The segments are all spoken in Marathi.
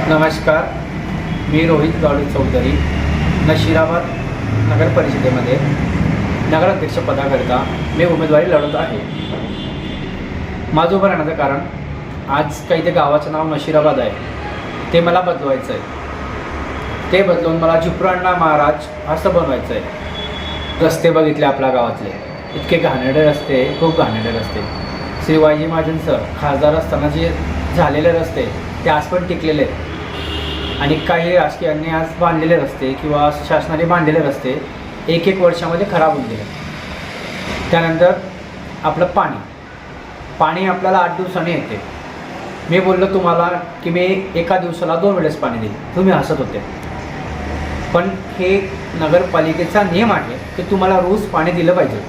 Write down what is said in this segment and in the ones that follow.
नमस्कार, मी रोहित गावडे चौधरी नशिराबाद नगर परिषदेमध्ये नगराध्यक्ष पदाकरिता मी उमेदवारी लढत आहे. माझं उभं राहण्याचं कारण आज काही ते गावाचं नाव नशिराबाद आहे, ते मला बदलवायचं आहे. ते बदलून मला झुपरांना महाराज असं बनवायचं आहे. रस्ते बघितले आपल्या गावातले, इतके घाणेरडे रस्ते, खूप घाणेरडे रस्ते. श्री वायजी महाजन सर खासदार असताना जे झालेले रस्ते ते आज पण टिकलेले आहेत. आणि काही राजकीयांनी आज बांधलेले रस्ते किंवा शासनाने बांधलेले रस्ते एक वर्षामध्ये खराब होऊन गेले. त्यानंतर आपलं पाणी आपल्याला 8 दिवसांनी येते. मी बोललो तुम्हाला की मी एका दिवसाला 2 वेळेस पाणी देईल, तुम्ही हसत होते. पण हे नगरपालिकेचा नियम आहे की तुम्हाला रोज पाणी दिलं पाहिजे.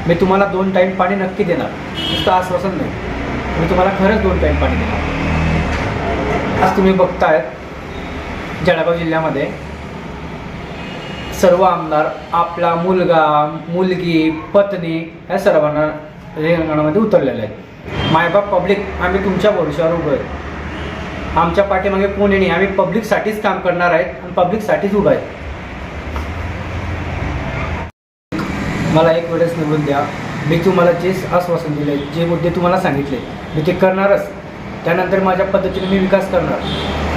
मी तुम्हाला 2 टाईम पाणी नक्की देणार, नुसतं आश्वासन नाही, मी तुम्हाला खरंच 2 टाईम पाणी देणार. आज तुम्ही बघतायत जळगाव जिल्ह्यामध्ये सर्व आमदार आपला मुलगा, मुलगी, पत्नी या सर्वांना रिंगणामध्ये उतरलेले आहेत. मायबाप पब्लिक, आम्ही तुमच्या भरोश्यावर उभं आहे. आमच्या पाठीमागे कोणी नाही, आम्ही पब्लिकसाठीच काम करणार आहेत आणि पब्लिकसाठीच उभं आहे. मला एक वेळेस निवडून द्या. मी तुम्हाला जे आश्वासन दिले, जे मुद्दे तुम्हाला सांगितले, मी ते करणारच. त्यानंतर माझ्या पद्धतीने मी विकास करणार.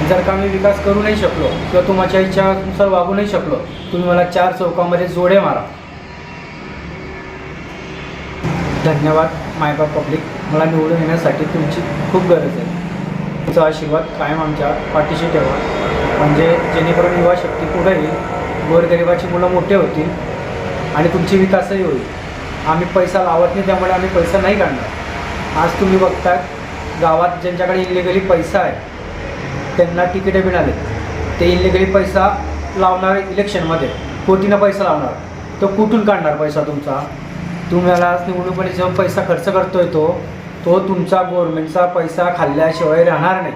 जर का मी विकास करू नाही शकलो किंवा तुमच्या इच्छानुसार वागू नाही शकलो, तुम्ही मला 4 चौकामध्ये जोडे मारा. धन्यवाद मायबाप पब्लिक. मला निवडून येण्यासाठी तुमची खूप गरज आहे. तुमचा आशीर्वाद कायम आमच्या पाठीशी ठेवा, म्हणजे जेणेकरून युवा शक्ती पुढे येईल, गोरगरिबाची मुलं मोठे होतील आणि तुमची विकासही होईल. आम्ही पैसा लावत नाही, त्यामुळे आम्ही पैसा नाही काढणार. आज तुम्ही बघता गावात ज्यांच्याकडे इलिगली पैसा आहे त्यांना तिकीटे मिळाले. ते इलिगली पैसा लावणार इलेक्शनमध्ये, कोटीनं पैसा लावणार. तो कुठून काढणार पैसा तुमचा? तुम्हाला निवडणुकीमध्ये जो पैसा खर्च करतोय तो तुमचा गव्हर्नमेंटचा पैसा खाल्ल्याशिवाय राहणार नाही.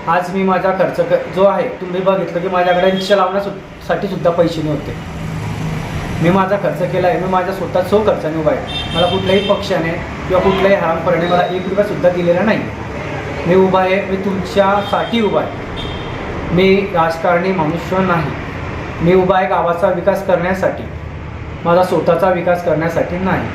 आज मी माझा खर्च जो आहे, तुम्ही बघितलं की माझ्याकडे रिक्षा लावण्यासाठी सुद्धा पैसे नव्हते. मी माझा खर्च केला आहे, मी माझ्या स्वतः खर्चाने उभा आहे. मला कुठल्याही पक्षाने किंवा कुठल्याही हरामखोराने मला 1 रुपयासुद्धा दिलेला नाही. मी उभा आहे, मी तुमच्यासाठी उभा आहे. मी राजकारणी मनुष्य नाही. मी उभा आहे गावाचा विकास करण्यासाठी, माझा स्वतःचा विकास करण्यासाठी नाही.